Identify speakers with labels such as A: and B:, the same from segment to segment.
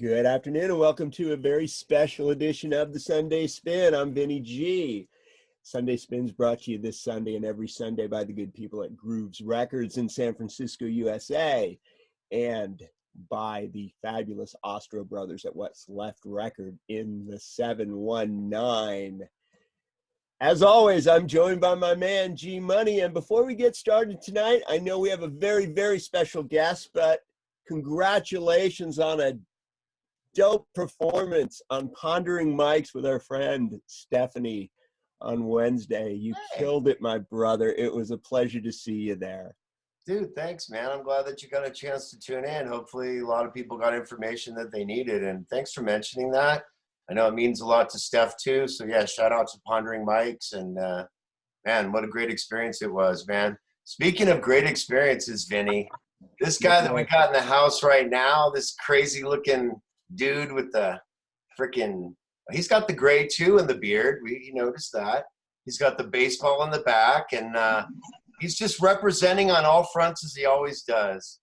A: Good afternoon and welcome to a very special edition of the Sunday Spin. I'm Vinny G. Sunday Spin's brought to you this Sunday and every Sunday by the good people at Grooves Records in San Francisco, USA, and by the fabulous Ostro Brothers at What's Left Record in the 719. As always, I'm joined by my man, G Money. And before we get started tonight, I know we have a very, very special guest, but congratulations on a dope performance on Pondering Mics with our friend Stephanie on Wednesday. You killed it, my brother. It was a pleasure to see you there.
B: Dude, thanks, man. I'm glad that you got a chance to tune in. Hopefully a lot of people got information that they needed, and thanks for mentioning that. I know it means a lot to Steph too, so yeah, shout out to Pondering Mics, and man, what a great experience it was, man. Speaking of great experiences, Vinny, this guy that we got in the house right now, this crazy looking dude with the freaking, he's got the gray too and the beard. We noticed that. He's got the baseball in the back, and he's just representing on all fronts as he always does.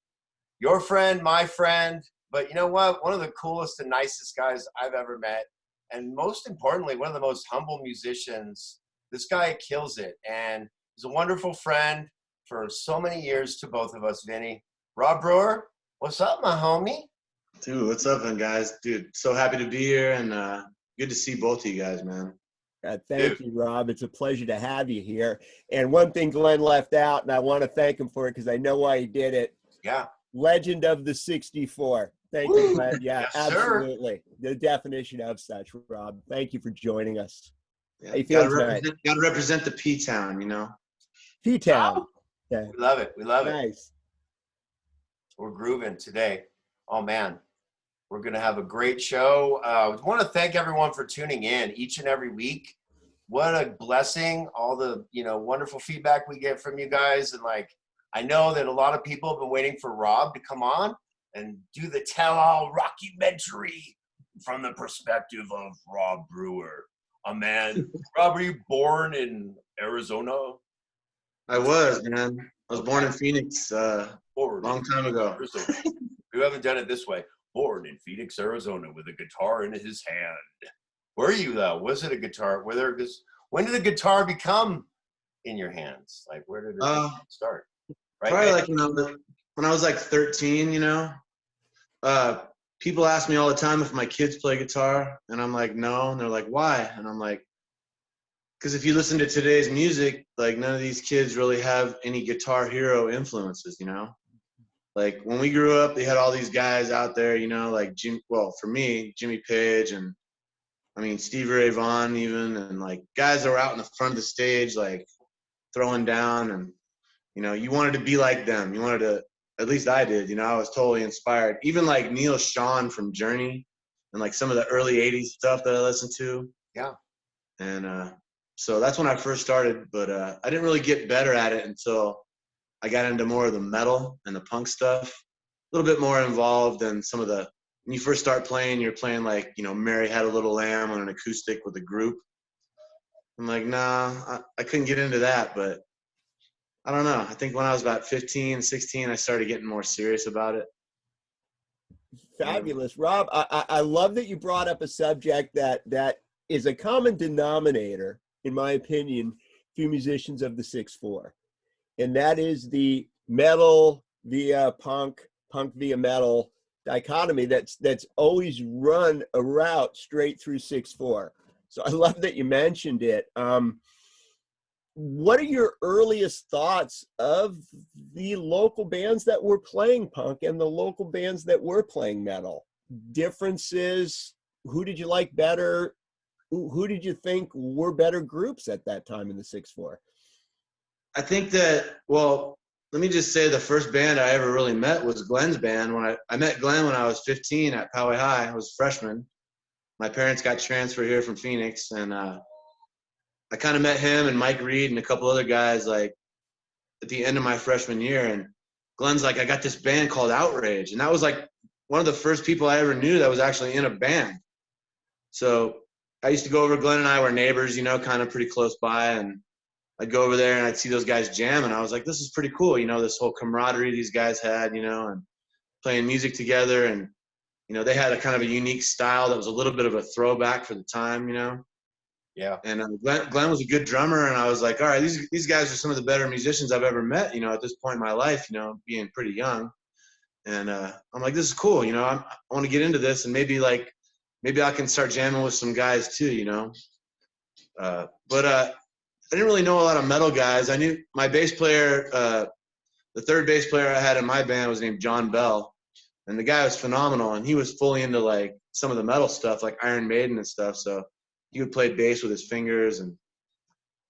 B: Your friend, my friend, but you know what? One of the coolest and nicest guys I've ever met, and most importantly, one of the most humble musicians. This guy kills it, and he's a wonderful friend for so many years to both of us, Vinny. Rob Brewer, what's up, my homie?
C: Dude, what's up, man, guys? Dude, so happy to be here, and good to see both of you guys, man.
A: Thank you, Rob. It's a pleasure to have you here. And one thing Glenn left out, and I want to thank him for it because I know why he did it.
B: Yeah.
A: Legend of the 64. Thank you, Glenn. Yeah,
B: yes,
A: absolutely. Sir. The definition of such, Rob. Thank you for joining us.
C: Yeah.
A: How you feeling tonight?
C: Gotta represent the P-Town, you know?
A: P-Town. Yeah.
B: We love it. We love it.
A: Nice.
B: We're grooving today. Oh, man. We're going to have a great show. I want to thank everyone for tuning in each and every week. What a blessing. All the, wonderful feedback we get from you guys. And I know that a lot of people have been waiting for Rob to come on and do the tell-all rockumentary from the perspective of Rob Brewer. A man. Rob, were you born in Arizona?
C: I was, man. I was born in Phoenix a long time ago.
B: You haven't done it this way. Born in Phoenix, Arizona, with a guitar in his hand. Were you though? Was it a guitar? When did the guitar become in your hands? Where did it start? Right,
C: probably when I was 13. People ask me all the time if my kids play guitar, and I'm like, no. And they're like, why? And I'm like, because if you listen to today's music, none of these kids really have any Guitar Hero influences, when we grew up, they had all these guys out there, for me, Jimmy Page and, Stevie Ray Vaughan even, and, guys that were out in the front of the stage, throwing down, and, you wanted to be like them. You wanted to, at least I did, I was totally inspired. Even, Neil Schon from Journey and, some of the early 80s stuff that I listened to.
B: Yeah.
C: And so that's when I first started, but I didn't really get better at it until I got into more of the metal and the punk stuff, a little bit more involved than some of the, when you first start playing, you're playing Mary Had a Little Lamb on an acoustic with a group. I'm like, nah, I couldn't get into that, but I don't know. I think when I was about 15, 16, I started getting more serious about it.
A: Fabulous. Rob, I love that you brought up a subject that is a common denominator, in my opinion, few musicians of the 6/4. And that is the metal via punk, punk via metal dichotomy that's always run a route straight through 6/4. So I love that you mentioned it. What are your earliest thoughts of the local bands that were playing punk and the local bands that were playing metal? Differences? Who did you like better? Who did you think were better groups at that time in the 6/4?
C: I think that, well, let me just say the first band I ever really met was Glenn's band. When I met Glenn when I was 15 at Poway High. I was a freshman. My parents got transferred here from Phoenix, and I kind of met him and Mike Reed and a couple other guys at the end of my freshman year. And Glenn's like, I got this band called Outrage. And that was one of the first people I ever knew that was actually in a band. So I used to go over, Glenn and I were neighbors, kind of pretty close by, and I'd go over there and I'd see those guys jam, and I was like, this is pretty cool, this whole camaraderie these guys had, and playing music together. And You know, they had a kind of a unique style that was a little bit of a throwback for the time, you know.
B: Yeah.
C: And Glenn was a good drummer, and I was like, all right, these guys are some of the better musicians I've ever met, you know, at this point in my life, you know, being pretty young. And I'm like, this is cool, you know, I want to get into this, and maybe I can start jamming with some guys too, you know. But I didn't really know a lot of metal guys. I knew my bass player, the third bass player I had in my band was named John Bell, and the guy was phenomenal, and he was fully into like some of the metal stuff, like Iron Maiden and stuff. So he would play bass with his fingers, and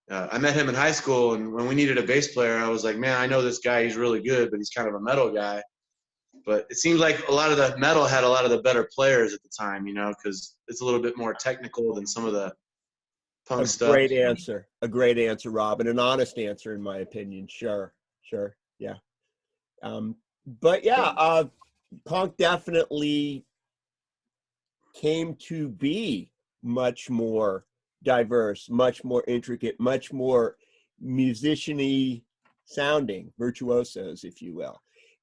C: I met him in high school, and when we needed a bass player, I was like, man, I know this guy, he's really good, but he's kind of a metal guy. But it seems like a lot of the metal had a lot of the better players at the time, you know, because it's a little bit more technical than some of the punk stuff.
A: A great answer, Rob, and an honest answer in my opinion. Sure, yeah. But yeah, punk definitely came to be much more diverse, much more intricate, much more musician-y sounding, virtuosos, if you will.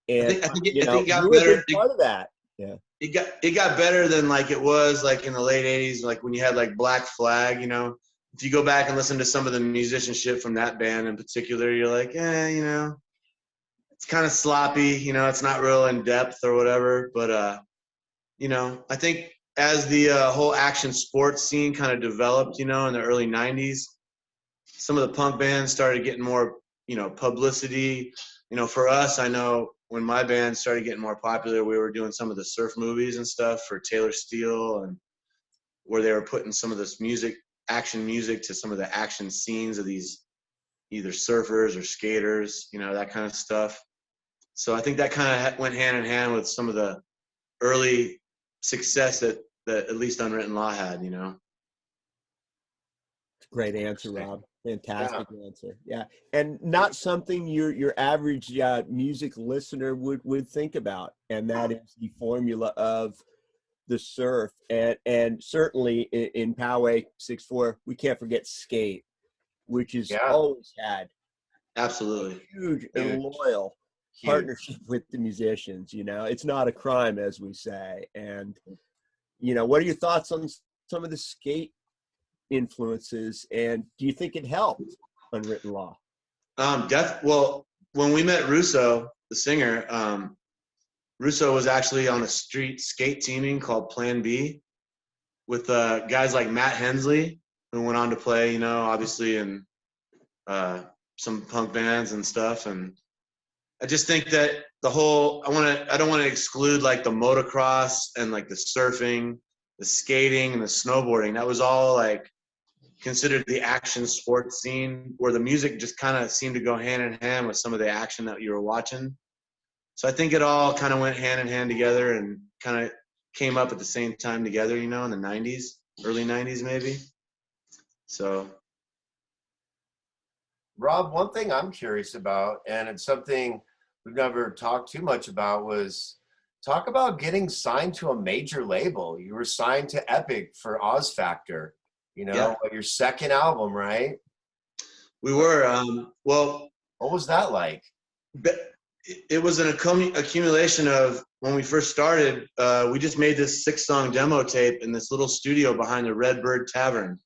A: And
C: I think
A: you
C: it got
A: you were a
C: better.
A: big part of that. Yeah.
C: It got better than like it was like in the late 80s, like when you had like Black Flag, you know. If you go back and listen to some of the musicianship from that band in particular, you're like, you know, it's kind of sloppy, you know, it's not real in depth or whatever. But you know, I think as the whole action sports scene kind of developed, you know, in the early 90s, some of the punk bands started getting more, you know, publicity. You know, for us, I know when my band started getting more popular, we were doing some of the surf movies and stuff for Taylor Steele, and where they were putting some of this action music to some of the action scenes of these either surfers or skaters, you know, that kind of stuff. So I think that kind of went hand in hand with some of the early success that at least Unwritten Law had, you know.
A: Great answer, Rob. Fantastic answer. Yeah, and not something your average music listener would think about, and that is the formula of the surf, and certainly in Poway 6/4, we can't forget skate, which has always had
C: absolutely
A: huge and loyal partnership with the musicians. You know, it's not a crime, as we say. And you know, what are your thoughts on some of the skate influences, and do you think it helped Unwritten Law?
C: Well, when we met Russo, the singer, Russo was actually on a street skate teaming called Plan B with guys like Matt Hensley, who went on to play, you know, obviously in some punk bands and stuff. And I just think that I don't want to exclude like the motocross and like the surfing, the skating and the snowboarding. That was all like considered the action sports scene, where the music just kind of seemed to go hand in hand with some of the action that you were watching. So I think it all kind of went hand in hand together and kind of came up at the same time together, you know, in the 90s, early 90s maybe. So.
B: Rob, one thing I'm curious about, and it's something we've never talked too much about, was talk about getting signed to a major label. You were signed to Epic for Oz Factor, you know, your second album, right?
C: We were. Well,
B: what was that like?
C: It was an accumulation of, when we first started, we just made this 6-song demo tape in this little studio behind the Red Bird Tavern.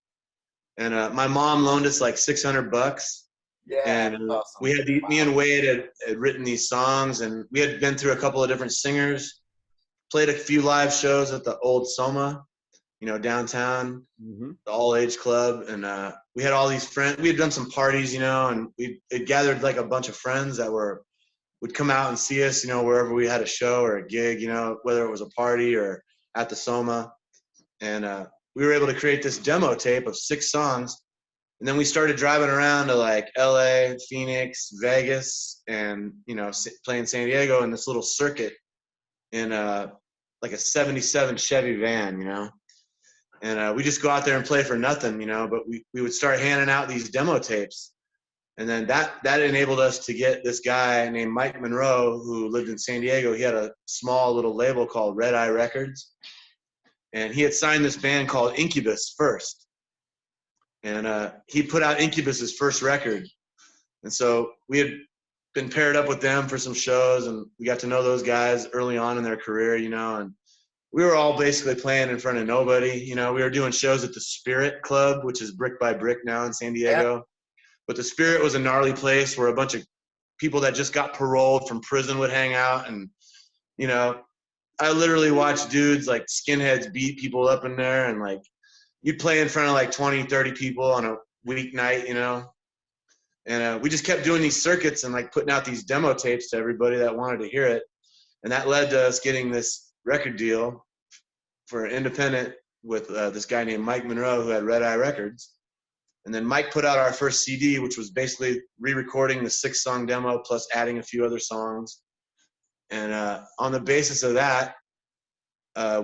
C: And my mom loaned us like $600.
B: Yeah,
C: and
B: awesome.
C: We had me and Wade had written these songs, and we had been through a couple of different singers, played a few live shows at the old Soma, you know, downtown, the all-age club. And we had all these friends. We had done some parties, you know, and we had gathered like a bunch of friends that would come out and see us, you know, wherever we had a show or a gig, you know, whether it was a party or at the Soma. And we were able to create this demo tape of 6 songs. And then we started driving around to like LA, Phoenix, Vegas, and, you know, playing San Diego in this little circuit in like a 77 Chevy van, you know. And we just go out there and play for nothing, you know, but we would start handing out these demo tapes. And then that enabled us to get this guy named Mike Monroe, who lived in San Diego. He had a small little label called Red Eye Records. And he had signed this band called Incubus first. And he put out Incubus's first record. And so we had been paired up with them for some shows, and we got to know those guys early on in their career, you know, and we were all basically playing in front of nobody. You know, we were doing shows at the Spirit Club, which is Brick by Brick now in San Diego.
B: Yeah.
C: But the Spirit was a gnarly place where a bunch of people that just got paroled from prison would hang out. And, you know, I literally watched dudes like skinheads beat people up in there. And like, you'd play in front of like 20, 30 people on a weeknight, you know. And we just kept doing these circuits and like putting out these demo tapes to everybody that wanted to hear it. And that led to us getting this record deal for independent with this guy named Mike Monroe, who had Red Eye Records. And then Mike put out our first CD, which was basically re-recording the 6-song demo plus adding a few other songs. And on the basis of that,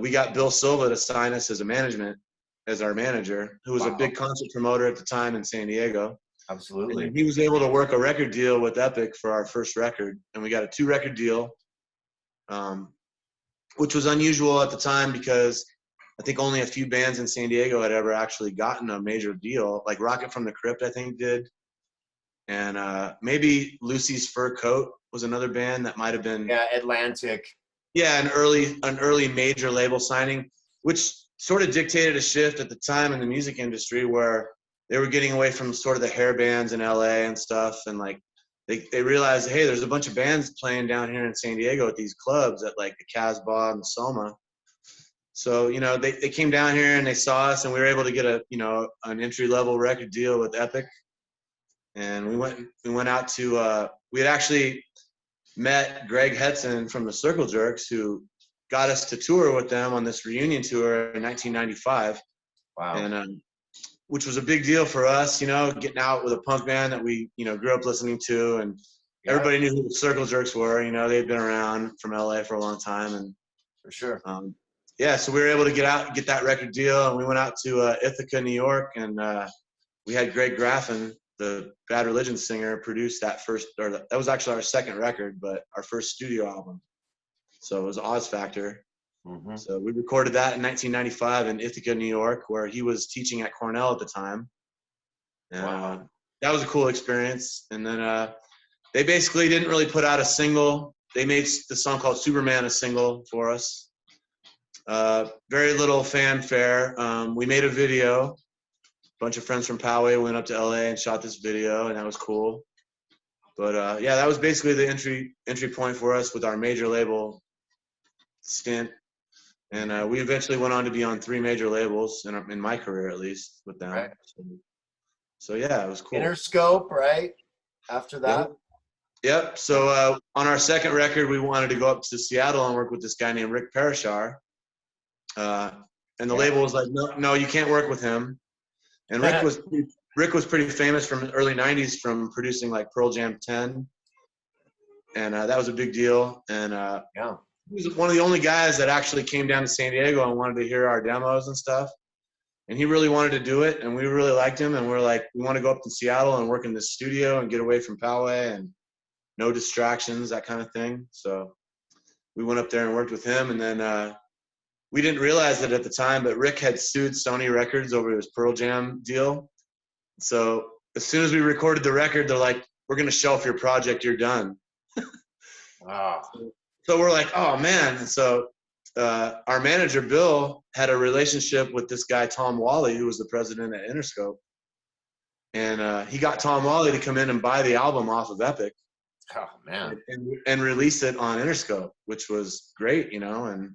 C: we got Bill Silva to sign us as our manager, who was a big concert promoter at the time in San Diego.
B: Absolutely.
C: And he was able to work a record deal with Epic for our first record. And we got a 2-record deal, which was unusual at the time because I think only a few bands in San Diego had ever actually gotten a major deal. Like Rocket from the Crypt, I think, did. And maybe Lucy's Fur Coat was another band that might have been.
B: Yeah, Atlantic.
C: Yeah, an early major label signing, which sort of dictated a shift at the time in the music industry where they were getting away from sort of the hair bands in LA and stuff. And like they realized, hey, there's a bunch of bands playing down here in San Diego at these clubs at like the Casbah and the Soma. So, you know, they came down here and they saw us and we were able to get an entry-level record deal with Epic. And we went out to, we had actually met Greg Hetson from the Circle Jerks, who got us to tour with them on this reunion tour in 1995.
B: Wow.
C: And which was a big deal for us, you know, getting out with a punk band that we, you know, grew up listening to. And everybody knew who the Circle Jerks were. You know, they'd been around from LA for a long time. And
B: for sure.
C: Yeah, so we were able to get that record deal, and we went out to Ithaca, New York, and we had Greg Graffin, the Bad Religion singer, produce that that was actually our second record, but our first studio album. So it was Oz Factor. Mm-hmm. So we recorded that in 1995 in Ithaca, New York, where he was teaching at Cornell at the time. And that was a cool experience. And then they basically didn't really put out a single. They made the song called Superman a single for us. Very little fanfare. We made a video. A bunch of friends from Poway went up to LA and shot this video, and that was cool. But yeah, that was basically the entry point for us with our major label stint. And we eventually went on to be on 3 major labels in my career, at least, with them.
B: Right.
C: So yeah, it was cool.
B: Interscope, right? After that.
C: Yep. So on our second record, we wanted to go up to Seattle and work with this guy named Rick Parashar. And the label was like, no, you can't work with him. And Rick was pretty famous from the early 90s from producing like Pearl Jam 10. And that was a big deal. And he was one of the only guys that actually came down to San Diego and wanted to hear our demos and stuff. And he really wanted to do it. And we really liked him. And we're like, we want to go up to Seattle and work in this studio and get away from Poway and no distractions, that kind of thing. So we went up there and worked with him. And then we didn't realize it at the time, but Rick had sued Sony Records over his Pearl Jam deal. So as soon as we recorded the record, they're like, we're going to shelf your project. You're done.
B: Wow.
C: So we're like, oh, man. And so our manager, Bill, had a relationship with this guy, Tom Wally, who was the president at Interscope. And he got Tom Wally to come in and buy the album off of Epic.
B: Oh, man.
C: And release it on Interscope, which was great, you know. And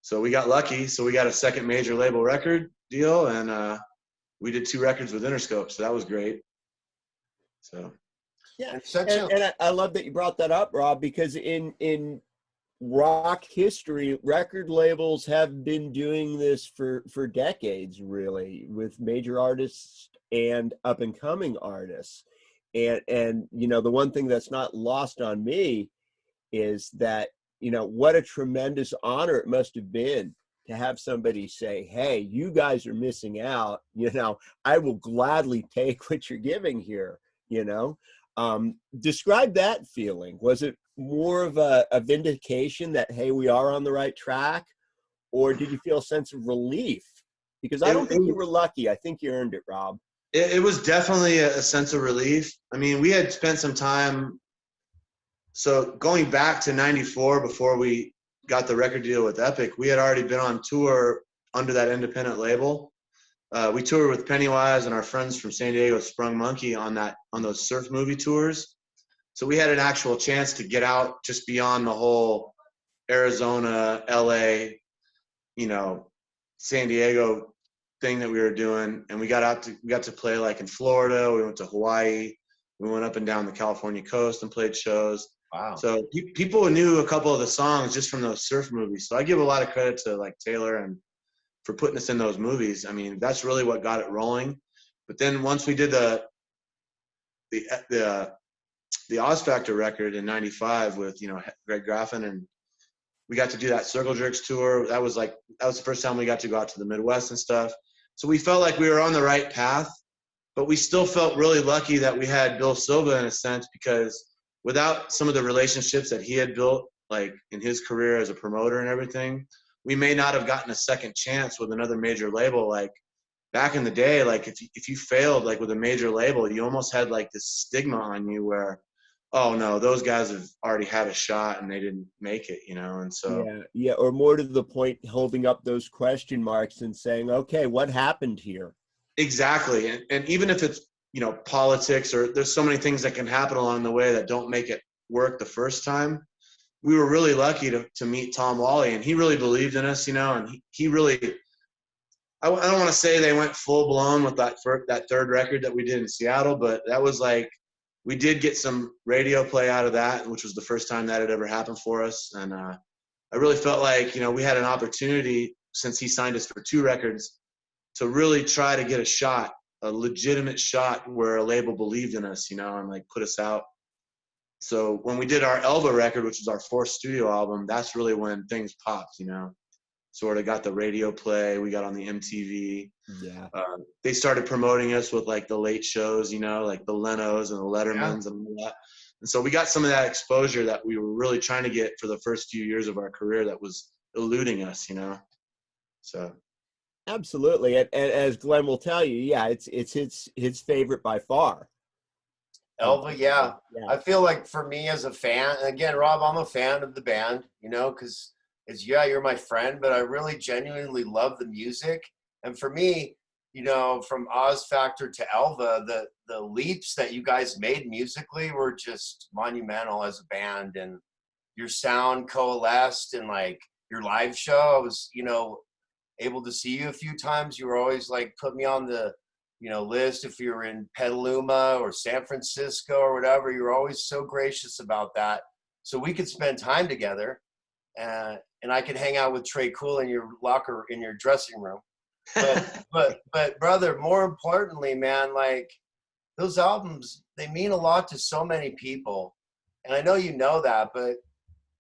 C: so we got lucky. So we got a second major label record deal, and we did 2 records with Interscope. So that was great. So
A: yeah, and I love that you brought that up, Rob, because in rock history, record labels have been doing this for decades, really, with major artists and up and coming artists. And you know, the one thing that's not lost on me is that, you know, what a tremendous honor it must have been to have somebody say, hey, you guys are missing out. You know, I will gladly take what you're giving here, you know. Describe that feeling. Was it more of a vindication that, hey, we are on the right track? Or did you feel a sense of relief? Because I don't think you were lucky. I think you earned it, Rob.
C: It was definitely a sense of relief. I mean, we had spent some time. So going back to 94, before we got the record deal with Epic, we had already been on tour under that independent label. We toured with Pennywise and our friends from San Diego, Sprung Monkey, on those surf movie tours. So we had an actual chance to get out just beyond the whole Arizona, LA, San Diego thing that we were doing. And we got to play like in Florida. We went to Hawaii. We went up and down the California coast and played shows.
B: Wow.
C: So people knew a couple of the songs just from those surf movies. So I give a lot of credit to like Taylor and for putting us in those movies. I mean, that's really what got it rolling. But then once we did the Oz Factor record in '95 with Greg Graffin, and we got to do that Circle Jerks tour. That was the first time we got to go out to the Midwest and stuff. So we felt like we were on the right path, but we still felt really lucky that we had Bill Silva in a sense, because without some of the relationships that he had built, like in his career as a promoter and everything, we may not have gotten a second chance with another major label. Like back in the day, like if you failed like with a major label, you almost had like this stigma on you where, oh no, those guys have already had a shot and they didn't make it, and so
A: yeah, or more to the point, holding up those question marks and saying, okay, what happened here?
C: Exactly. And even if it's politics, or there's so many things that can happen along the way that don't make it work the first time, we were really lucky to meet Tom Wally, and he really believed in us, and he really, I don't want to say they went full blown with that third record that we did in Seattle, but that was like, we did get some radio play out of that, which was the first time that had ever happened for us. And I really felt like, we had an opportunity, since he signed us for 2 records, to really try to get a legitimate shot where a label believed in us, and like put us out. So when we did our Elva record, which was our 4th studio album, that's really when things popped, sort of got the radio play. We got on the MTV.
A: Yeah.
C: They started promoting us with like the late shows, like the Lenos and the Lettermans and all that. And so we got some of that exposure that we were really trying to get for the first few years of our career that was eluding us, So.
A: Absolutely. And as Glenn will tell you, yeah, it's his favorite by far.
B: Elva, yeah. I feel like for me as a fan, and again, Rob, I'm a fan of the band, because you're my friend, but I really genuinely love the music. And for me, from Oz Factor to Elva, the leaps that you guys made musically were just monumental as a band, and your sound coalesced, and like your live show, I was, able to see you a few times. You were always like, put me on the, list if you were in Petaluma or San Francisco or whatever. You were always so gracious about that. So we could spend time together, and I could hang out with Trey Cool in your locker, in your dressing room. But brother, more importantly, man, like those albums, they mean a lot to so many people. And I know you know that, but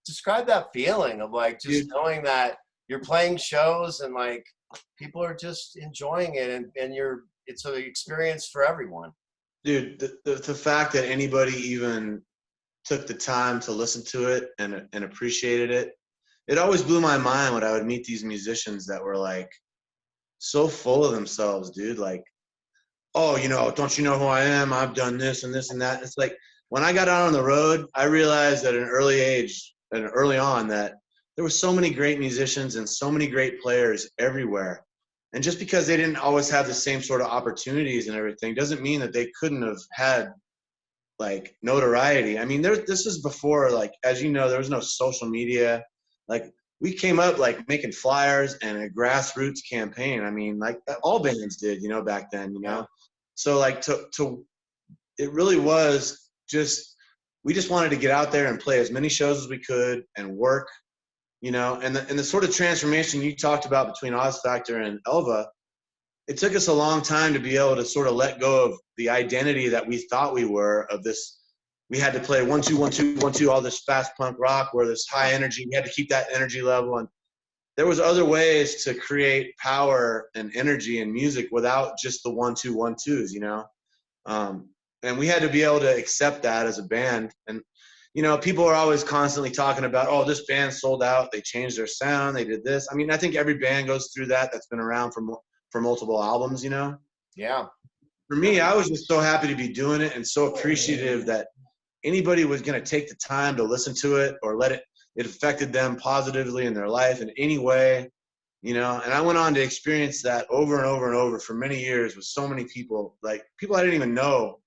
B: describe that feeling of like just knowing that you're playing shows and like people are just enjoying it, and it's an experience for everyone.
C: Dude, the fact that anybody even took the time to listen to it and appreciated it, it always blew my mind when I would meet these musicians that were like so full of themselves, dude. Like, oh, don't you know who I am? I've done this and this and that. It's like when I got out on the road, I realized at an early age and early on that there were so many great musicians and so many great players everywhere. And just because they didn't always have the same sort of opportunities and everything doesn't mean that they couldn't have had like notoriety. I mean, this is before, like, as you know, there was no social media. Like, we came up like making flyers and a grassroots campaign. I mean, like all bands did, back then, So like it really was just, we just wanted to get out there and play as many shows as we could and work, and the sort of transformation you talked about between Oz Factor and Elva, it took us a long time to be able to sort of let go of the identity that we thought we were of this. We had to play 1 2 1 2 1 2, all this fast punk rock where this high energy, we had to keep that energy level. And there was other ways to create power and energy in music without just the 1 2 1 2s, and we had to be able to accept that as a band. And, people are always constantly talking about, oh, this band sold out. They changed their sound. They did this. I mean, I think every band goes through that that's been around for multiple albums,
B: Yeah.
C: For me, I was just so happy to be doing it and so appreciative that anybody was going to take the time to listen to it or let it affected them positively in their life in any way, you know. And I went on to experience that over and over and over for many years with so many people, like people I didn't even know.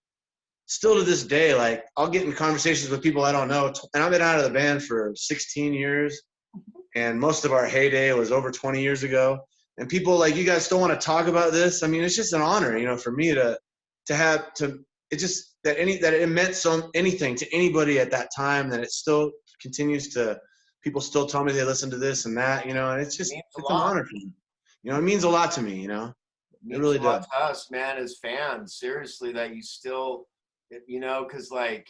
C: Still to this day, like I'll get in conversations with people I don't know, and I've been out of the band for 16 years, and most of our heyday was over 20 years ago. And people like, you guys still want to talk about this? I mean, it's just an honor, you know, for me to have to. It just that it meant anything to anybody at that time, that it still continues to. People still tell me they listen to this and that, you know, and it's just it's an honor for me. You know, it means a lot to me, you know. It really does.
B: It means a lot to us, man, as fans. Seriously, that you still, you know, because like,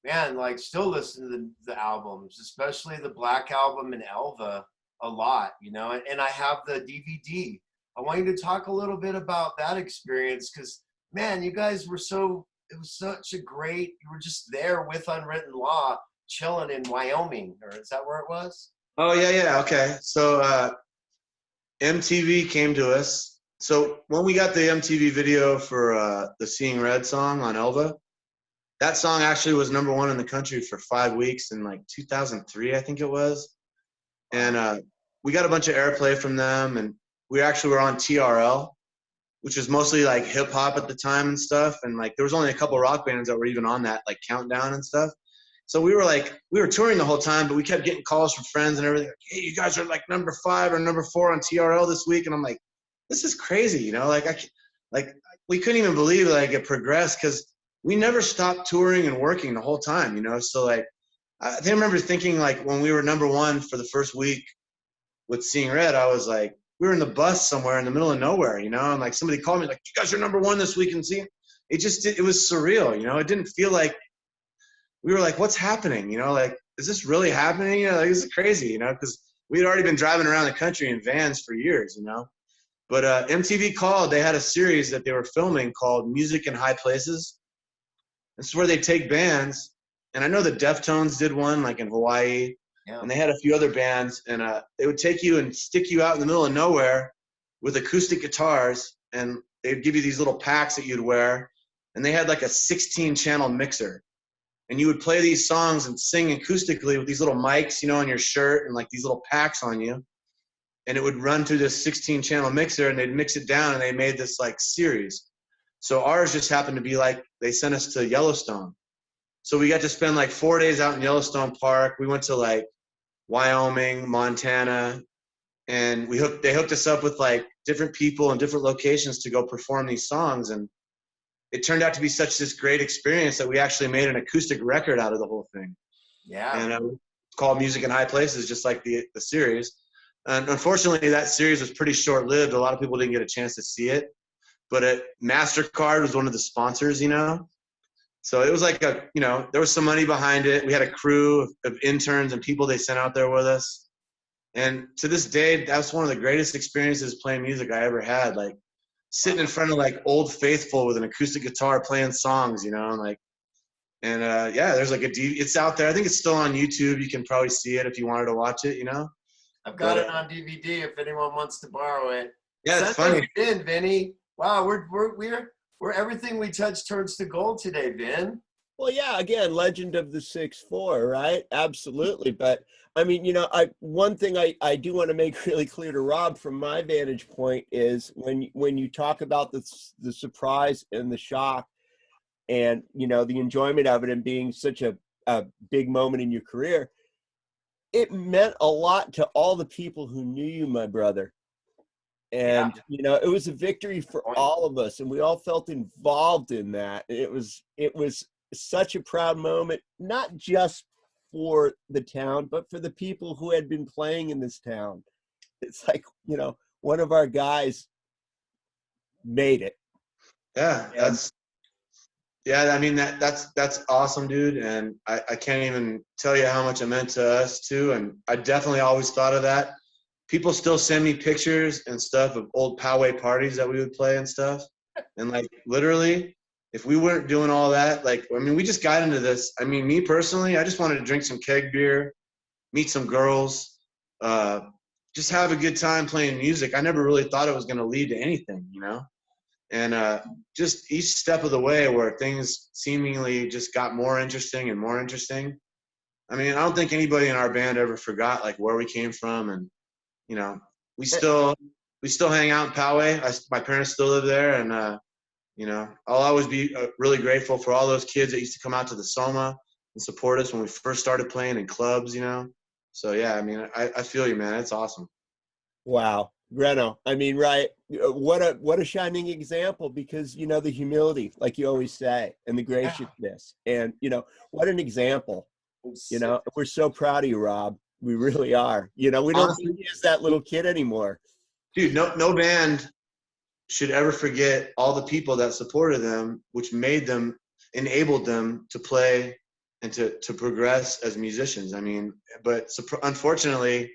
B: man, like still listen to the albums, especially the Black Album and Elva a lot, you know, and I have the DVD. I want you to talk a little bit about that experience, because, man, you guys were it was such a great, you were just there with Unwritten Law, chilling in Wyoming, or is that where it was?
C: Oh, yeah, okay. So MTV came to us. So when we got the MTV video for the Seeing Red song on Elva, that song actually was #1 in the country for 5 weeks in like 2003, I think it was. And we got a bunch of airplay from them, and we actually were on TRL, which was mostly like hip hop at the time and stuff. And like there was only a couple rock bands that were even on that like countdown and stuff. So we were touring the whole time, but we kept getting calls from friends and everything. Like, hey, you guys are like #5 or #4 on TRL this week. And I'm like, this is crazy, you know, we couldn't even believe like it progressed, because we never stopped touring and working the whole time, you know? So like, I remember thinking like when we were #1 for the first week with Seeing Red, I was like, we were in the bus somewhere in the middle of nowhere, you know? And like somebody called me like, you guys are #1 this week and Seeing. It was surreal, you know? It didn't feel like, we were like, what's happening? You know, like, is this really happening? You know, like, this is crazy, you know, because we had already been driving around the country in vans for years, you know? But MTV called, they had a series that they were filming called Music in High Places. This is where they take bands, and I know the Deftones did one like in Hawaii, and they had a few other bands, and they would take you and stick you out in the middle of nowhere with acoustic guitars, and they'd give you these little packs that you'd wear, and they had like a 16-channel mixer, and you would play these songs and sing acoustically with these little mics, you know, on your shirt, and like these little packs on you, and it would run through this 16-channel mixer, and they'd mix it down, and they made this like series. So ours just happened to be like, they sent us to Yellowstone. So we got to spend like 4 days out in Yellowstone Park. We went to like Wyoming, Montana, and they hooked us up with like different people and different locations to go perform these songs. And it turned out to be such this great experience that we actually made an acoustic record out of the whole thing.
B: Yeah.
C: And it's called Music in High Places, just like the series. And unfortunately, that series was pretty short-lived. A lot of people didn't get a chance to see it. But MasterCard was one of the sponsors, you know? So it was like you know, there was some money behind it. We had a crew of interns and people they sent out there with us. And to this day, that's one of the greatest experiences playing music I ever had. Like sitting in front of like Old Faithful with an acoustic guitar playing songs, you know, and yeah, there's like it's out there. I think it's still on YouTube. You can probably see it if you wanted to watch it, you know?
B: I've got it on DVD if anyone wants to borrow it.
C: Yeah, it's funny.
B: In, Vinny. Wow, we're everything we touch turns to gold today, Vin.
A: Well, yeah, again, legend of the 6'4", right? Absolutely. But I mean, you know, one thing I do want to make really clear to Rob from my vantage point is when you talk about the surprise and the shock and, you know, the enjoyment of it and being such a big moment in your career, it meant a lot to all the people who knew you, my brother. And, you know, it was a victory for all of us, and we all felt involved in that. It was such a proud moment, not just for the town, but for the people who had been playing in this town. It's like, you know, one of our guys made it.
C: Yeah, I mean, that's awesome, dude. And I can't even tell you how much it meant to us too. And I definitely always thought of that. People still send me pictures and stuff of old Poway parties that we would play and stuff. And like literally, if we weren't doing all that, like, I mean, we just got into this. I mean, me personally, I just wanted to drink some keg beer, meet some girls, just have a good time playing music. I never really thought it was going to lead to anything, you know? And just each step of the way where things seemingly just got more interesting and more interesting. I mean, I don't think anybody in our band ever forgot like where we came from, and you know, we still hang out in Poway. My parents still live there, and you know, I'll always be really grateful for all those kids that used to come out to the Soma and support us when we first started playing in clubs, you know. So yeah, I mean, I feel you, man. It's awesome.
A: Wow, Greno. I mean, right? What a shining example, because you know the humility, like you always say, and the graciousness, and you know what an example. You know, we're so proud of you, Rob. We really are. You know, we don't
C: Honestly,
A: see you as that little kid anymore.
C: dude, no band should ever forget all the people that supported them, which made them, enabled them to play and to progress as musicians. I mean, but unfortunately,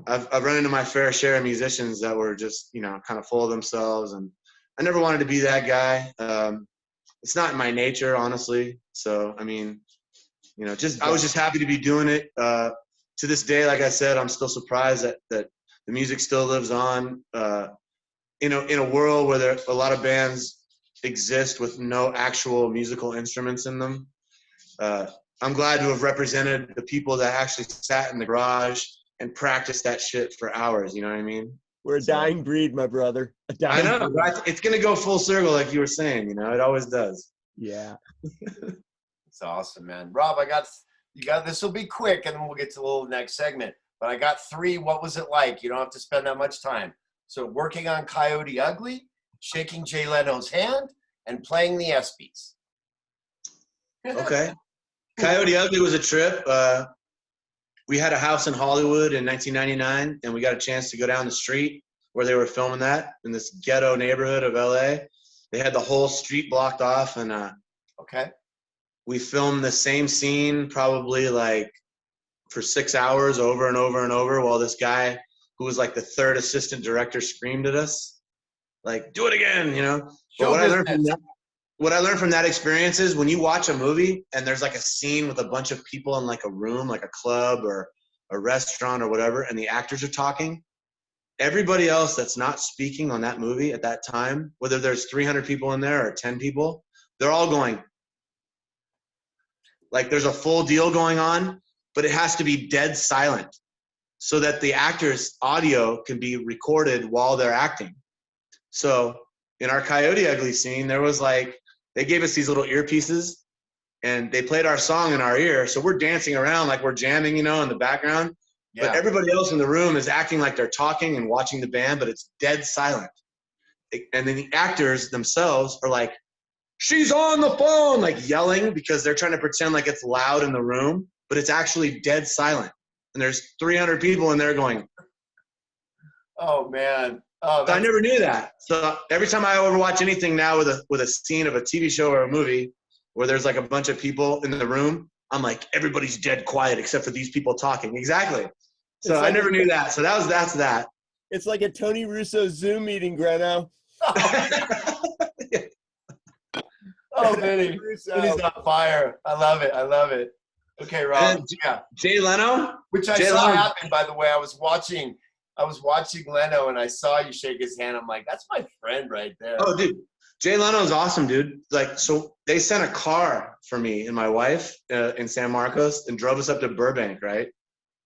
C: I've run into my fair share of musicians that were just, you know, kind of full of themselves, and I never wanted to be that guy. It's not in my nature, honestly. So, I mean, you know, I was just happy to be doing it. To this day, like I said, I'm still surprised that the music still lives on. In a world where there a lot of bands exist with no actual musical instruments in them. I'm glad to have represented the people that actually sat in the garage and practiced that shit for hours. You know what I mean?
A: We're a dying breed, my brother. A dying
C: I know, but it's gonna go full circle, like you were saying. You know, it always does.
A: Yeah.
B: It's awesome, man. Rob, you got this will be quick, and then we'll get to the little next segment. But I got 3. What was it like? You don't have to spend that much time. So working on Coyote Ugly, shaking Jay Leno's hand, and playing the ESPYs.
C: Okay. Coyote Ugly was a trip. We had a house in Hollywood in 1999, and we got a chance to go down the street where they were filming that in this ghetto neighborhood of LA. They had the whole street blocked off, and
B: Okay.
C: we filmed the same scene probably like for 6 hours over and over and over, while this guy who was like the 3rd assistant director screamed at us, like, do it again, you know? But what I learned from that experience is when you watch a movie and there's like a scene with a bunch of people in like a room, like a club or a restaurant or whatever, and the actors are talking, everybody else that's not speaking on that movie at that time, whether there's 300 people in there or 10 people, they're all going, like there's a full deal going on, but it has to be dead silent so that the actor's audio can be recorded while they're acting. So in our Coyote Ugly scene, there was like, they gave us these little earpieces and they played our song in our ear. So we're dancing around like we're jamming, you know, in the background. Yeah. But everybody else in the room is acting like they're talking and watching the band, but it's dead silent. And then the actors themselves are like, she's on the phone, like yelling because they're trying to pretend like it's loud in the room, but it's actually dead silent. And there's 300 people in there going,
B: oh man. Oh,
C: so I never knew that. So every time I ever watch anything now with a scene of a TV show or a movie where there's like a bunch of people in the room, I'm like, everybody's dead quiet except for these people talking. Exactly. So like I never knew that. So that's that.
A: It's like a Tony Russo Zoom meeting, Greno.
B: Oh, Vinny. Vinny's on fire. I love it. I love it. Okay, Rob. Yeah.
C: Jay Leno?
B: Which I saw happen, by the way. I was watching Leno and I saw you shake his hand. I'm like, that's my friend right there.
C: Oh, dude. Jay Leno's awesome, dude. Like, so they sent a car for me and my wife in San Marcos and drove us up to Burbank, right?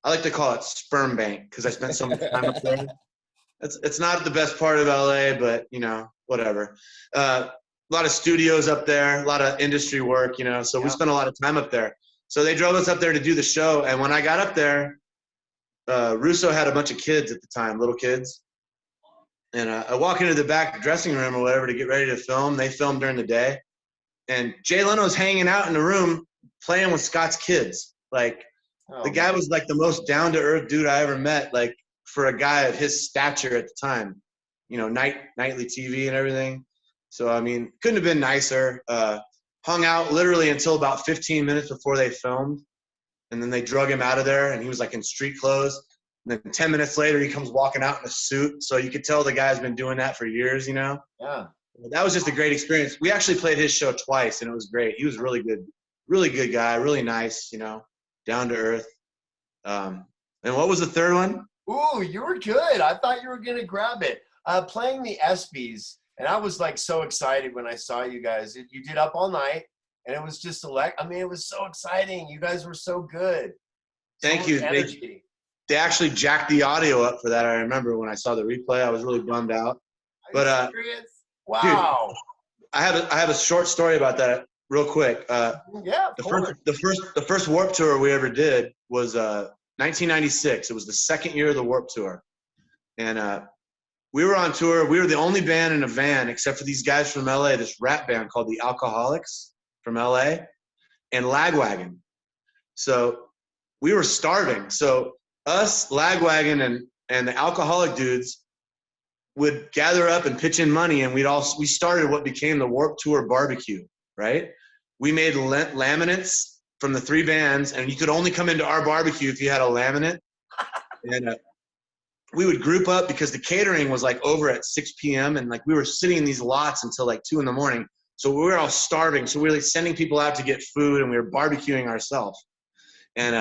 C: I like to call it Sperm Bank because I spent so much time up there. It's not the best part of LA, but, you know, whatever. A lot of studios up there, a lot of industry work, you know, so we spent a lot of time up there. So they drove us up there to do the show. And when I got up there, Russo had a bunch of kids at the time, little kids. And I walk into the back dressing room or whatever to get ready to film. They filmed during the day. And Jay Leno's hanging out in the room playing with Scott's kids. Like, the guy was like the most down-to-earth dude I ever met, like, for a guy of his stature at the time. You know, nightly TV and everything. So, I mean, couldn't have been nicer. Hung out literally until about 15 minutes before they filmed. And then they drug him out of there, and he was like in street clothes. And then 10 minutes later, he comes walking out in a suit. So you could tell the guy's been doing that for years, you know?
B: Yeah.
C: That was just a great experience. We actually played his show twice, and it was great. He was really good guy, really nice, you know, down to earth. And what was the third one?
B: Ooh, you were good. I thought you were going to grab it. Playing the ESPYs, and I was like so excited when I saw you guys. You did Up All Night, and it was just I mean, it was so exciting. You guys were so good.
C: Thank you.
B: Energy.
C: They actually jacked the audio up for that. I remember when I saw the replay, I was really bummed out.
B: Are you serious? Wow.
C: Dude, I have a short story about that real quick.
B: Yeah,
C: the first Warped Tour we ever did was 1996. It was the second year of the Warped Tour, and we were on tour. We were the only band in a van except for these guys from LA, this rap band called the Alcoholics from LA, and Lagwagon. So we were starving. So us, Lagwagon, and the Alcoholic dudes would gather up and pitch in money, and we started what became the Warped Tour barbecue, right? We made laminates from the three bands, and you could only come into our barbecue if you had a laminate. And we would group up because the catering was like over at 6 p.m. and like we were sitting in these lots until like 2 a.m. So we were all starving. So we were like sending people out to get food, and we were barbecuing ourselves. And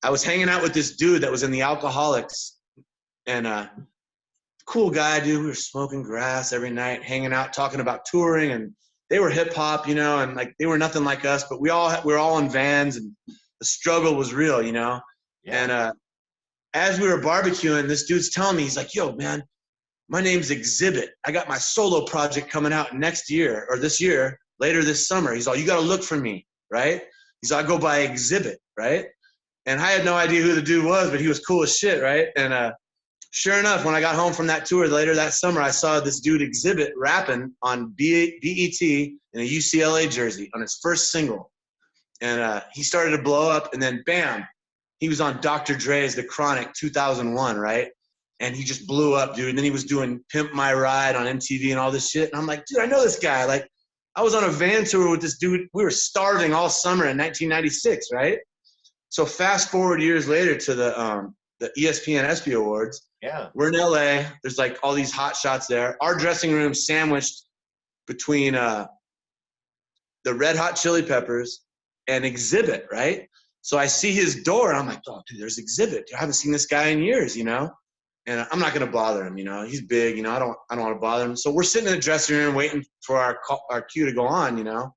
C: I was hanging out with this dude that was in the Alcoholics, and cool guy, dude. We were smoking grass every night, hanging out, talking about touring, and they were hip hop, and like they were nothing like us, but we were all in vans, and the struggle was real, Yeah. And as we were barbecuing, this dude's telling me, he's like, "Yo, man, my name's Exhibit. I got my solo project coming out next year or this year, later this summer." He's all, "You got to look for me, right?" He's like, "I go by Exhibit, right?" And I had no idea who the dude was, but he was cool as shit, right? And sure enough, when I got home from that tour later that summer, I saw this dude Exhibit rapping on BET in a UCLA jersey on his first single. And he started to blow up, and then bam, he was on Dr. Dre's The Chronic 2001, right? And he just blew up, dude. And then he was doing Pimp My Ride on MTV and all this shit. And I'm like, dude, I know this guy. Like, I was on a van tour with this dude. We were starving all summer in 1996, right? So fast forward years later to the ESPN ESPY Awards.
B: Yeah.
C: We're in LA. There's like all these hot shots there. Our dressing room sandwiched between the Red Hot Chili Peppers and Exhibit, right? So I see his door, and I'm like, "Oh, dude, there's Exhibit. Dude, I haven't seen this guy in years, And I'm not gonna bother him, He's big, I don't want to bother him. So we're sitting in the dressing room waiting for our cue to go on, And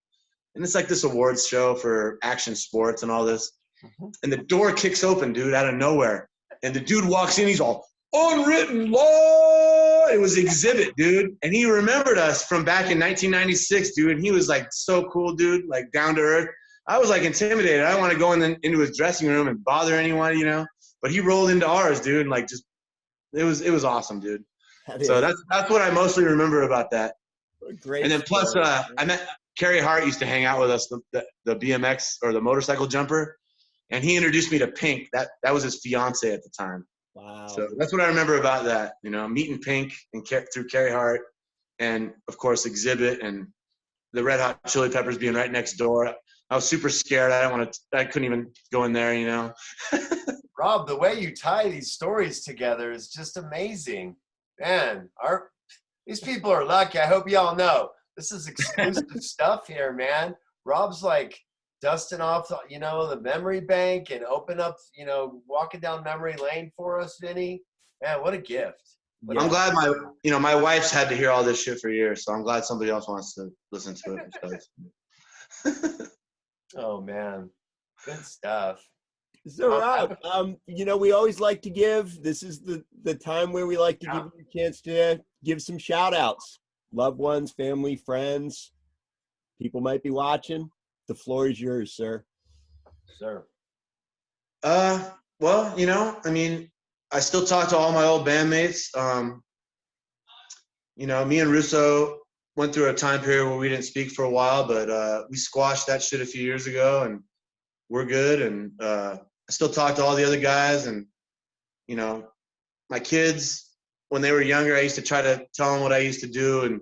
C: it's like this awards show for action sports and all this.
B: Mm-hmm.
C: And the door kicks open, dude, out of nowhere. And the dude walks in. He's all, "Unwritten Law." It was Exhibit, dude. And he remembered us from back in 1996, dude. And he was like so cool, dude, like down to earth. I was like intimidated. I didn't want to go into his dressing room and bother anyone, But he rolled into ours, dude, and like just it was awesome, dude. So that's what I mostly remember about that.
A: Great.
C: And then plus I met Carrie Hart used to hang out with us, the BMX or the motorcycle jumper, and he introduced me to Pink. That was his fiance at the time.
A: Wow.
C: So that's what I remember about that, meeting Pink and through Carrie Hart, and of course Exhibit and the Red Hot Chili Peppers being right next door. I was super scared. I couldn't even go in there,
B: Rob, the way you tie these stories together is just amazing. Man, these people are lucky. I hope y'all know. This is exclusive stuff here, man. Rob's like dusting off, the memory bank and open up, walking down memory lane for us, Vinny. Man, what a gift.
C: I'm glad my wife's had to hear all this shit for years, so I'm glad somebody else wants to listen to it.
B: Oh man, good stuff.
A: So Rob, we always like to this is the time where we like to give you a chance to give some shout outs. Loved ones, family, friends, people might be watching. The floor is yours, sir.
B: Sir.
C: Well, I still talk to all my old bandmates. Me and Russo went through a time period where we didn't speak for a while, but we squashed that shit a few years ago, and we're good. And I still talk to all the other guys, and my kids, when they were younger, I used to try to tell them what I used to do, and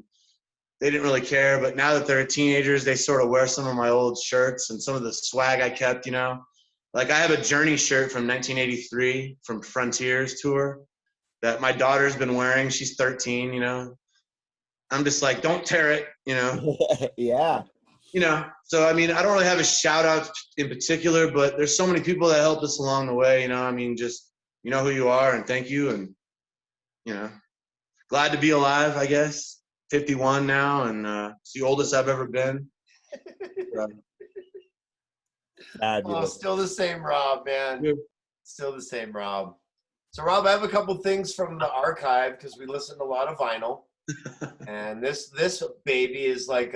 C: they didn't really care. But now that they're teenagers, they sort of wear some of my old shirts and some of the swag I kept, Like I have a Journey shirt from 1983 from Frontiers tour that my daughter's been wearing. She's 13, I'm just like, don't tear it,
A: Yeah.
C: So, I don't really have a shout out in particular, but there's so many people that helped us along the way, just, who you are, and thank you. And, glad to be alive, I guess. 51 now, and it's the oldest I've ever been.
B: Oh,
A: Fabulous.
B: still the same Rob, man.
C: Yeah.
B: Still the same Rob. So Rob, I have a couple things from the archive because we listen to a lot of vinyl. And this baby is like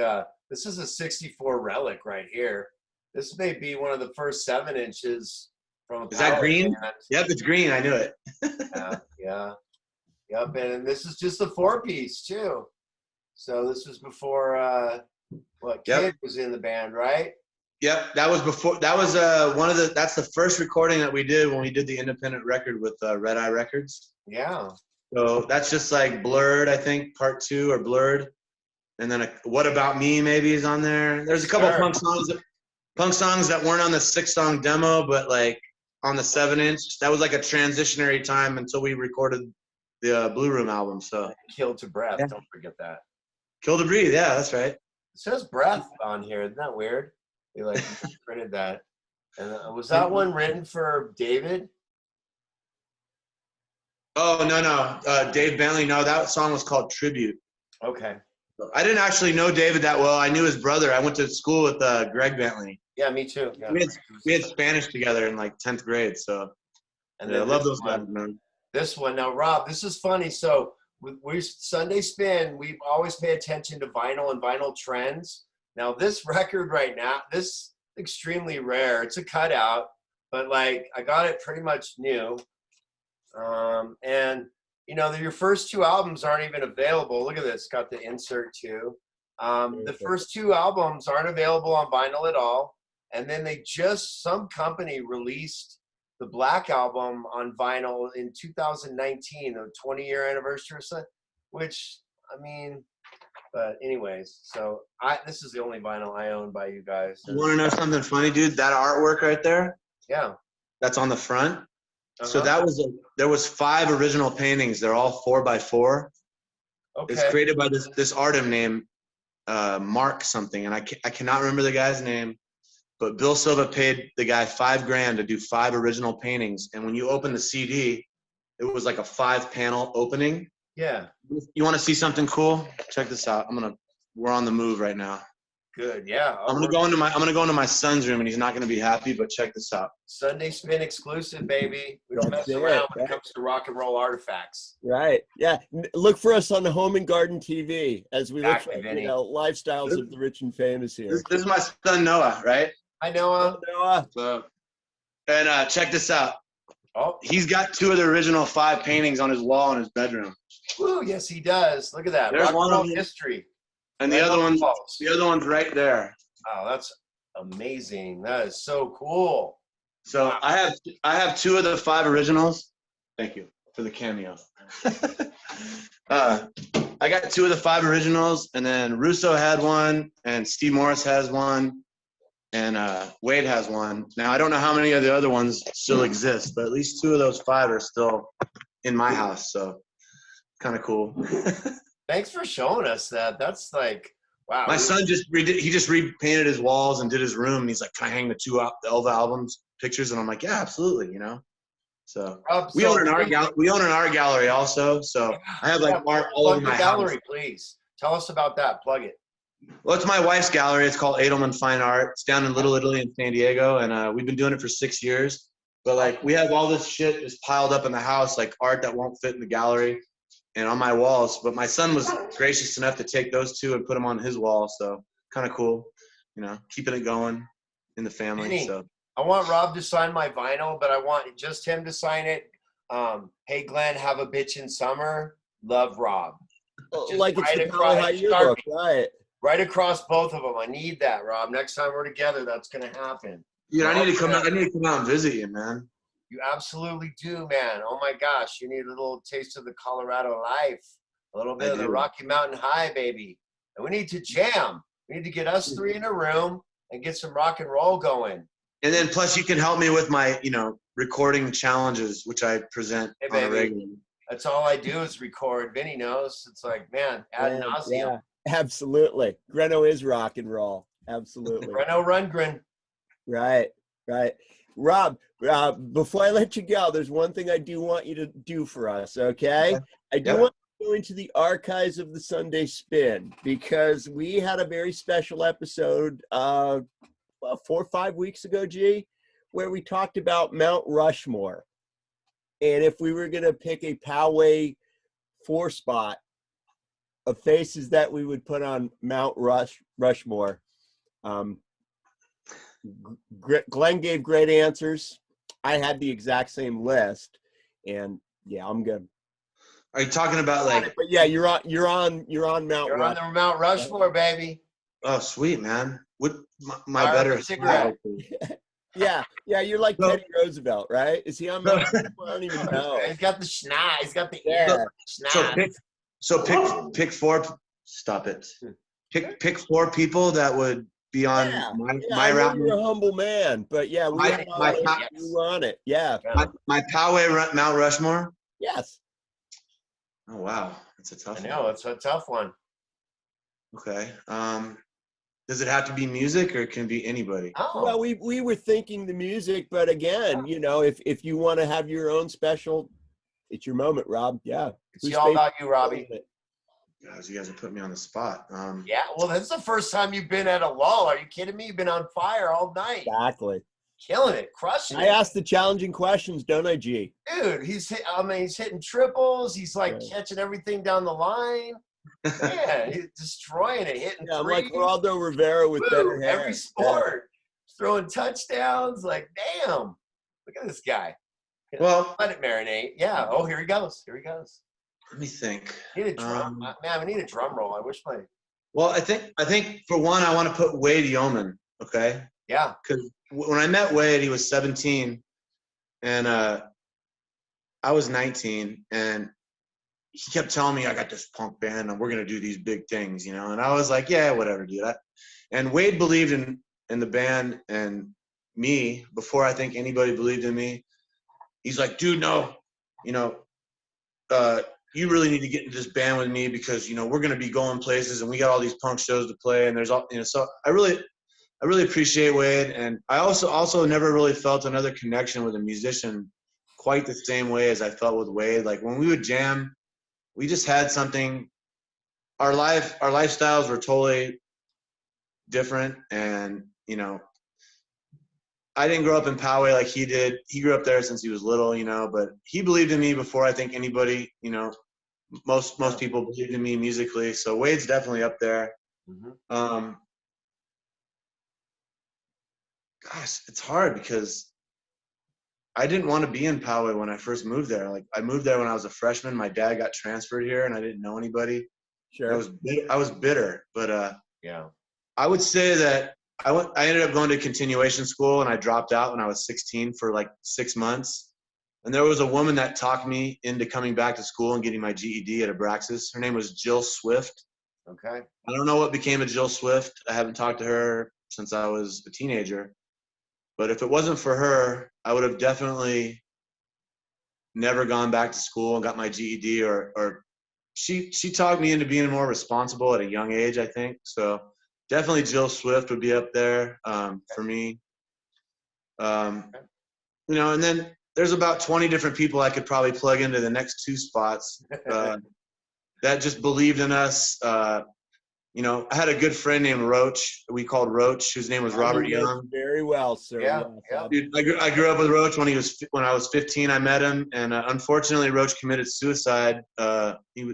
B: this is a 64 relic right here. This may be one of the first 7-inches from a
C: Is that
B: power
C: green?
B: band.
C: Yep, it's green. I knew it.
B: Yeah. Yep, and this is just a 4-piece too. So this was before Kid was in the band, right?
C: Yep, that was before. That was that's the first recording that we did when we did the independent record with Red Eye Records.
B: Yeah.
C: So that's just like Blurred, I think, part 2 or Blurred, and then What About Me maybe is on there. There's a couple punk songs that weren't on the 6-song demo, but like on the 7-inch. That was like a transitionary time until we recorded the Blue Room album. So
B: Kill to Breath.
C: Yeah.
B: Don't forget that.
C: Kill to Breathe. Yeah, that's right.
B: It says Breath on here. Isn't that weird? They like printed that. And was that one written for David?
C: Oh no, Dave Bentley. No, that song was called Tribute.
B: Okay.
C: I didn't actually know David that well. I knew his brother. I went to school with Greg Bentley.
B: Yeah, me too. Yeah.
C: We had Spanish together in like 10th grade. So
B: And
C: I love those guys, man.
B: This one now, Rob. This is funny. So we Sunday Spin. We always pay attention to vinyl and vinyl trends. Now this record right now, this extremely rare. It's a cutout, but like I got it pretty much new. And you know, your first 2 albums aren't even available. Look at this, got the insert too. The first 2 albums aren't available on vinyl at all. And then some company released the Black Album on vinyl in 2019, the 20-year anniversary or something, which, I mean, but anyways, so this is the only vinyl I own by you guys.
C: You want to know something funny, dude? That artwork right there,
B: Yeah.
C: that's on the front. So there was 5 original paintings. They're all 4x4.
B: Okay.
C: It's created by this artist named Mark something, and I cannot remember the guy's name. But Bill Silva paid the guy $5,000 to do 5 original paintings. And when you open the CD, it was like a 5-panel opening.
B: Yeah.
C: You want to see something cool? Check this out. We're on the move right now.
B: Good. Yeah.
C: I'm gonna go into my son's room, and he's not gonna be happy. But check this out.
B: Sunday Spin exclusive, baby. We don't mess around when it comes to rock and roll artifacts.
A: Right. Yeah. Look for us on the Home and Garden TV as we look for
B: Vinny.
A: lifestyles of the rich and famous here.
C: This is my son Noah, right?
B: Hi, Noah.
A: Noah.
C: So, and check this out.
B: Oh,
C: He's got 2 of the original 5 paintings on his wall in his bedroom.
B: woo, yes, he does. Look at that.
C: There's
B: Rock
C: one
B: and roll
C: of them.
B: history.
C: And
B: Right
C: the
B: on the walls.
C: other one's right there.
B: Oh, that's amazing. That is so cool.
C: So I have 2 of the 5 originals. Thank you for the cameo. I got 2 of the 5 originals, and then Russo had one, and Steve Morris has one, and Wade has one. Now I don't know how many of the other ones still exist, but at least 2 of those 5 are still in my house. So kind of cool.
B: Thanks for showing us that. That's like, wow.
C: My son just repainted his walls and did his room. And he's like, "Can I hang the 2 Elva albums pictures?" And I'm like, "Yeah, absolutely." You know. So we own an art gallery also. So I have like art all over my
B: gallery,
C: house.
B: Please tell us about that. Plug it.
C: Well, it's my wife's gallery. It's called Edelman Fine Art. It's down in Little Italy in San Diego, and we've been doing it for 6 years. But like, we have all this shit just piled up in the house, like art that won't fit in the gallery and on my walls. But my son was gracious enough to take those 2 and put them on his wall. So kind of cool, you know, keeping it going in the family.
B: Vinny,
C: so
B: I want Rob to sign my vinyl, but I want just him to sign it. Hey, Glenn, have a bitchin' summer. Love, Rob. Just
A: Like it's
B: right
A: the
B: across,
A: High Yearbook, right?
B: right across both of them. I need that, Rob. Next time we're together, that's gonna happen.
C: yeah, I need to come out and visit you, man.
B: You absolutely do, man. Oh my gosh, you need a little taste of the Colorado life, a little bit of the Rocky Mountain High, baby. And we need to jam. We need to get us 3 in a room and get some rock and roll going.
C: And then plus you can help me with my, you know, recording challenges, which I present on a regular.
B: That's all I do is record. Vinny knows. It's like, man, ad nauseum.
A: Yeah, absolutely. Greno is rock and roll. Absolutely.
B: Greno Rundgren.
A: Right. Rob, before I let you go, there's one thing I do want you to do for us, okay? I do want to go into the archives of the Sunday Spin because we had a very special episode 4 or 5 weeks ago, G, where we talked about Mount Rushmore. And if we were going to pick a Poway 4 spot of faces that we would put on Mount Rushmore, Glenn gave great answers. I had the exact same list, and yeah, I'm good.
C: Are you talking about like?
A: But yeah, you're on Mount.
B: You're
A: Rushmore.
B: on the Mount Rushmore, baby.
C: Oh, sweet, man. What my
B: Fire up
C: better
B: a cigarette.
A: Yeah, you're like Teddy Roosevelt, right? Is he on Mount Rushmore? I don't even know.
B: He's got the schnoz. He's got the
A: Yeah.
B: schnoz.
C: Pick 4. Stop it. Pick 4 people that would be on my
A: I know
C: route.
A: you're a humble man, but yeah, we were on it. Yeah.
C: My Poway Mount Rushmore.
A: Yes.
C: Oh wow, that's a tough.
B: I know it's a tough one.
C: Okay. Does it have to be music, or it can be anybody?
B: Oh.
A: Well, we were thinking the music, but again, you know, if you want to have your own special, it's your moment, Rob. Yeah.
B: It's all about you, Robbie.
C: Guys, you guys are putting me on the spot.
B: Yeah, well, that's the first time you've been at a lull. Are you kidding me? You've been on fire all night.
A: Exactly.
B: Killing it, crushing it.
A: I ask the challenging questions, don't I, G?
B: Dude, he's hitting triples. He's like catching everything down the line. Yeah, he's destroying it, hitting
A: I'm
B: threes.
A: like Geraldo Rivera with better hair.
B: Every sport. Throwing touchdowns. Like, damn. Look at this guy.
C: Well,
B: let it marinate. Yeah. Oh, here he goes.
C: Let me think.
B: I need a drum. Man, I need a drum roll. I wish my.
C: Well, I think for one, I want to put Wade Yeoman. Okay.
B: Yeah.
C: Because when I met Wade, he was 17, and I was 19, and he kept telling me, I got this punk band and we're gonna do these big things, you know. And I was like, yeah, whatever, dude. And Wade believed in the band and me before I think anybody believed in me. He's like, dude, no, you know, you really need to get into this band with me because, you know, we're gonna be going places and we got all these punk shows to play, and there's all, you know. So I really appreciate Wade, and I also never really felt another connection with a musician quite the same way as I felt with Wade. Like when we would jam, we just had something. Our lifestyles were totally different, and you know, I didn't grow up in Poway like he did. He grew up there since he was little, you know. But he believed in me before I think anybody, you know, most people believed in me musically. So Wade's definitely up there. Mm-hmm. Gosh, it's hard because I didn't want to be in Poway when I first moved there. Like I moved there when I was a freshman. My dad got transferred here, and I didn't know anybody.
A: Sure.
C: I was bitter, but
B: yeah.
C: I would say that I ended up going to continuation school, and I dropped out when I was 16 for like 6 months. And there was a woman that talked me into coming back to school and getting my GED at Abraxas. Her name was Jill Swift.
B: Okay.
C: I don't know what became of Jill Swift. I haven't talked to her since I was a teenager. But if it wasn't for her, I would have definitely never gone back to school and got my GED, or she talked me into being more responsible at a young age, I think. So definitely Jill Swift would be up there for me. You know, and then there's about 20 different people I could probably plug into the next 2 spots that just believed in us. You know, I had a good friend named Roach. We called Roach, whose name was Robert Young.
A: Very well, sir.
B: Yeah.
C: Dude, I grew up with Roach when I was 15. I met him, and unfortunately, Roach committed suicide. He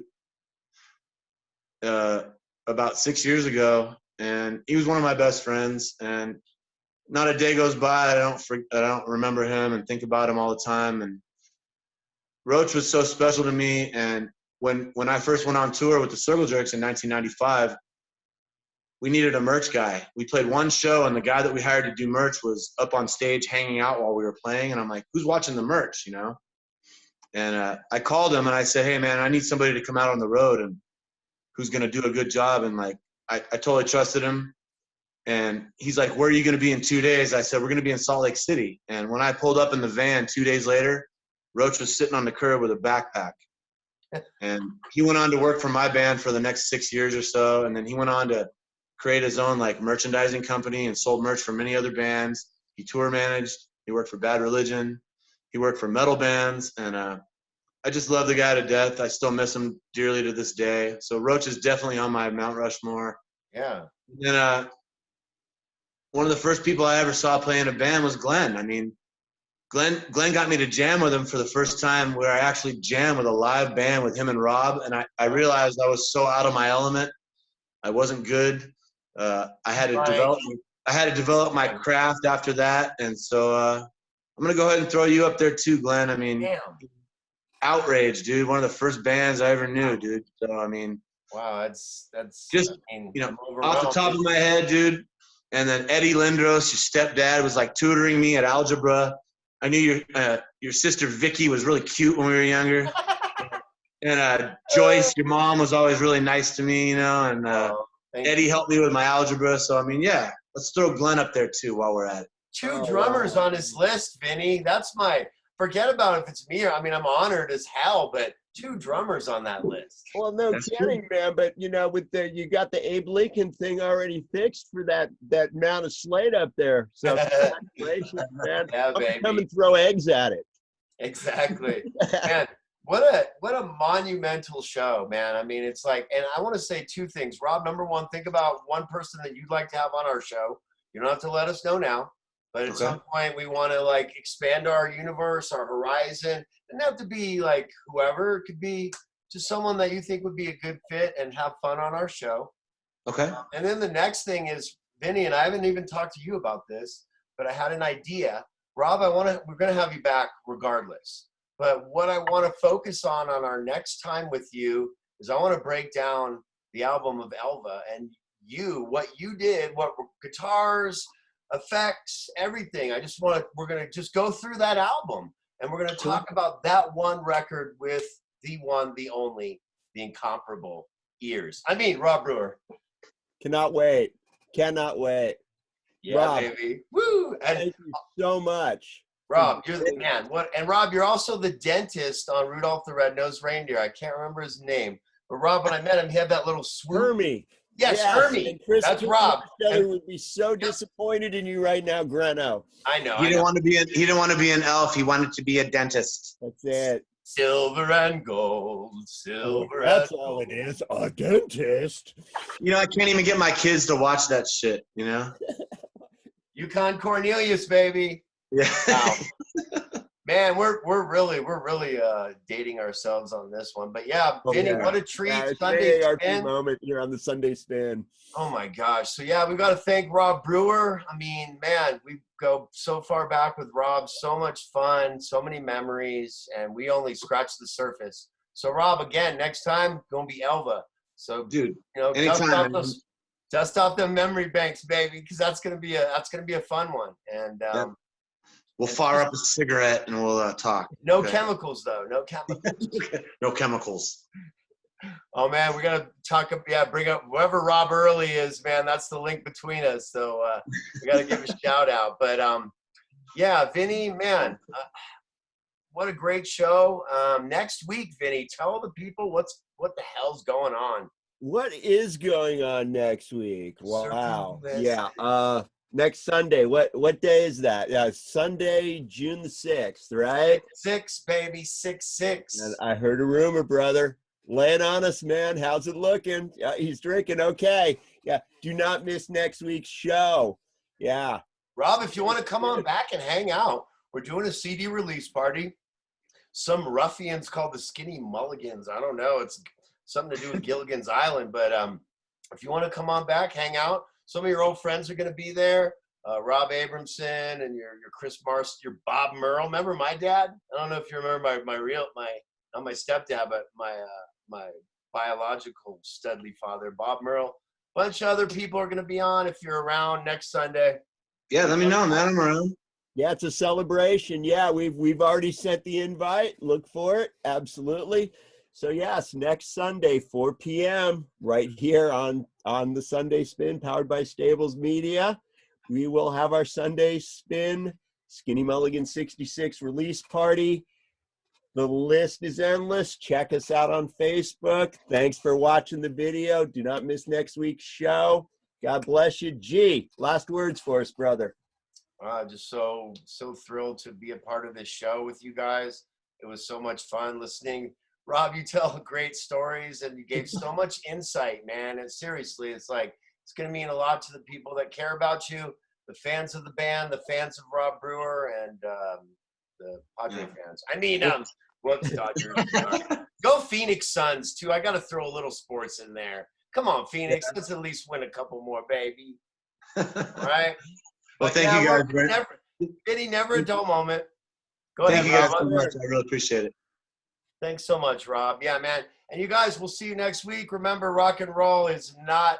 C: about 6 years ago, and he was one of my best friends. And not a day goes by I don't remember him and think about him all the time. And Roach was so special to me. And when I first went on tour with the Circle Jerks in 1995. We needed a merch guy. We played one show, and the guy that we hired to do merch was up on stage hanging out while we were playing. And I'm like, who's watching the merch, you know? And I called him, and I said, hey, man, I need somebody to come out on the road and who's going to do a good job. And, like, I totally trusted him. And he's like, where are you going to be in 2 days? I said, we're going to be in Salt Lake City. And when I pulled up in the van 2 days later, Roach was sitting on the curb with a backpack. And he went on to work for my band for the next 6 years or so. And then he went on to create his own like merchandising company and sold merch for many other bands. He tour managed. He worked for Bad Religion. He worked for metal bands. And I just love the guy to death. I still miss him dearly to this day. So Roach is definitely on my Mount Rushmore.
B: Yeah.
C: And one of the first people I ever saw play in a band was Glenn. I mean, Glenn got me to jam with him for the first time, where I actually jammed with a live band with him and Rob. And I realized I was so out of my element. I wasn't good. I had to develop my craft after that. And so I'm going to go ahead and throw you up there too, Glenn. I mean,
B: Damn.
C: Outrage, dude. One of the first bands I ever knew, dude. So, I mean.
B: Wow, that's
C: just,
B: I mean,
C: you know, off the top of my head, dude. And then Eddie Lindros, your stepdad, was like tutoring me at algebra. I knew your sister Vicky was really cute when we were younger. And Joyce, your mom, was always really nice to me, you know. And Eddie helped me with my algebra. So, I mean, yeah, let's throw Glenn up there too while we're at it.
B: Two drummers on his list, Vinny. That's forget about if it's me or, I mean, I'm honored as hell, but 2 drummers on that list.
A: Well, no kidding, man. But you know, you got the Abe Lincoln thing already fixed for that mound of slate up there. So congratulations, man.
B: Yeah, baby.
A: Come and throw eggs at it.
B: Exactly. Man, what a monumental show, man. I mean, it's like, and I want to say 2 things. Rob, number 1, think about one person that you'd like to have on our show. You don't have to let us know now, but at some point we want to like expand our universe, our horizon. It doesn't have to be like whoever. It could be just someone that you think would be a good fit and have fun on our show.
C: Okay.
B: And then the next thing is, Vinny, and I haven't even talked to you about this, but I had an idea. Rob, we're going to have you back regardless. But what I want to focus on our next time with you is I want to break down the album of Elva and what you did, what guitars, effects, everything. We're going to just go through that album. And we're going to talk about that one record with the one, the only, the incomparable Ears. I mean, Rob Brewer.
A: Cannot wait. Cannot wait.
B: Yeah,
A: Rob,
B: baby. Woo! And
A: thank you so much.
B: Rob, you're the man. And Rob, you're also the dentist on Rudolph the Red-Nosed Reindeer. I can't remember his name. But Rob, when I met him, he had that little swoop.
A: Hermie.
B: Yes, Hermie. That's Rob.
A: And would be so disappointed in you right now, Greno.
B: I know.
C: He didn't want to be an elf. He wanted to be a dentist.
A: That's it.
B: Silver and gold, silver
A: That's
B: and
A: all
B: gold.
A: it is. A dentist.
C: You know, I can't even get my kids to watch that shit, you know?
B: Yukon Cornelius, baby.
C: Yeah.
B: Wow. Man, we're really dating ourselves on this one. But yeah, Vinny, what a treat.
A: It's
B: Sunday
A: an AARP
B: Spin.
A: moment here on the Sunday Spin.
B: Oh my gosh. So yeah, we've got to thank Rob Brewer. I mean, man, we go so far back with Rob, so much fun, so many memories, and we only scratched the surface. So Rob, again, next time, gonna be Elva. So
C: dude,
B: you know,
C: anytime,
B: dust off them memory banks, baby, because that's gonna be a fun one. And
C: we'll fire up a cigarette and we'll talk.
B: No chemicals, though. No chemicals.
C: No chemicals.
B: Oh, man, we're going to bring up whoever Rob Early is, man. That's the link between us. So we got to give a shout out. But, yeah, Vinny, man, what a great show. Next week, Vinny, tell the people what the hell's going on.
A: What is going on next week? Wow. Yeah. Next Sunday. What day is that? Yeah, Sunday, June the 6th, right?
B: 6, baby, 6/6.
A: And I heard a rumor, brother. Lay it on us, man. How's it looking? He's drinking. Okay. Yeah. Do not miss next week's show. Yeah.
B: Rob, if you want to come on back and hang out, we're doing a CD release party. Some ruffians called the Skinny Mulligans. I don't know. It's something to do with Gilligan's Island. But if you want to come on back, hang out. Some of your old friends are going to be there. Rob Abramson and your Chris Mars, your Bob Merle. Remember my dad? I don't know if you remember not my stepdad, but my biological Studley father, Bob Merle. A bunch of other people are going to be on if you're around next Sunday.
C: Yeah, let me know, man. I'm around.
A: Yeah, it's a celebration. Yeah, we've already sent the invite. Look for it. Absolutely. So yes, next Sunday, 4 p.m. right here on the Sunday Spin, powered by Stables Media. We will have our Sunday Spin Skinny Mulligan 66 release party. The list is endless. Check us out on Facebook. Thanks for watching the video. Do not miss next week's show. God bless you. G, last words for us, brother.
B: Just so thrilled to be a part of this show with you guys. It was so much fun listening. Rob, you tell great stories and you gave so much insight, man. And seriously, it's going to mean a lot to the people that care about you. the fans of the band, the fans of Rob Brewer, and the Padre fans. I mean, whoops, Dodgers. Go Phoenix Suns, too. I got to throw a little sports in there. Come on, Phoenix. Let's at least win a couple more, baby. All right?
C: Well, thank you guys.
B: Never a dull moment. Go
C: Thank
B: ahead,
C: you guys
B: Rob.
C: so much. I really appreciate it.
B: Thanks so much, Rob. Yeah, man. And you guys, we'll see you next week. Remember, rock and roll is not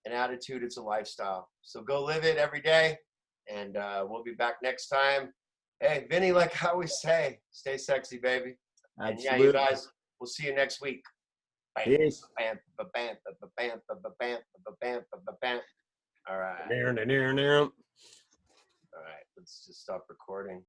B: an attitude, it's a lifestyle. So go live it every day, and we'll be back next time. Hey, Vinny, like I always say, stay sexy, baby. And yeah, you guys, we'll see you next week.
A: Peace.
B: All right.
A: All
B: All right, let's just stop recording.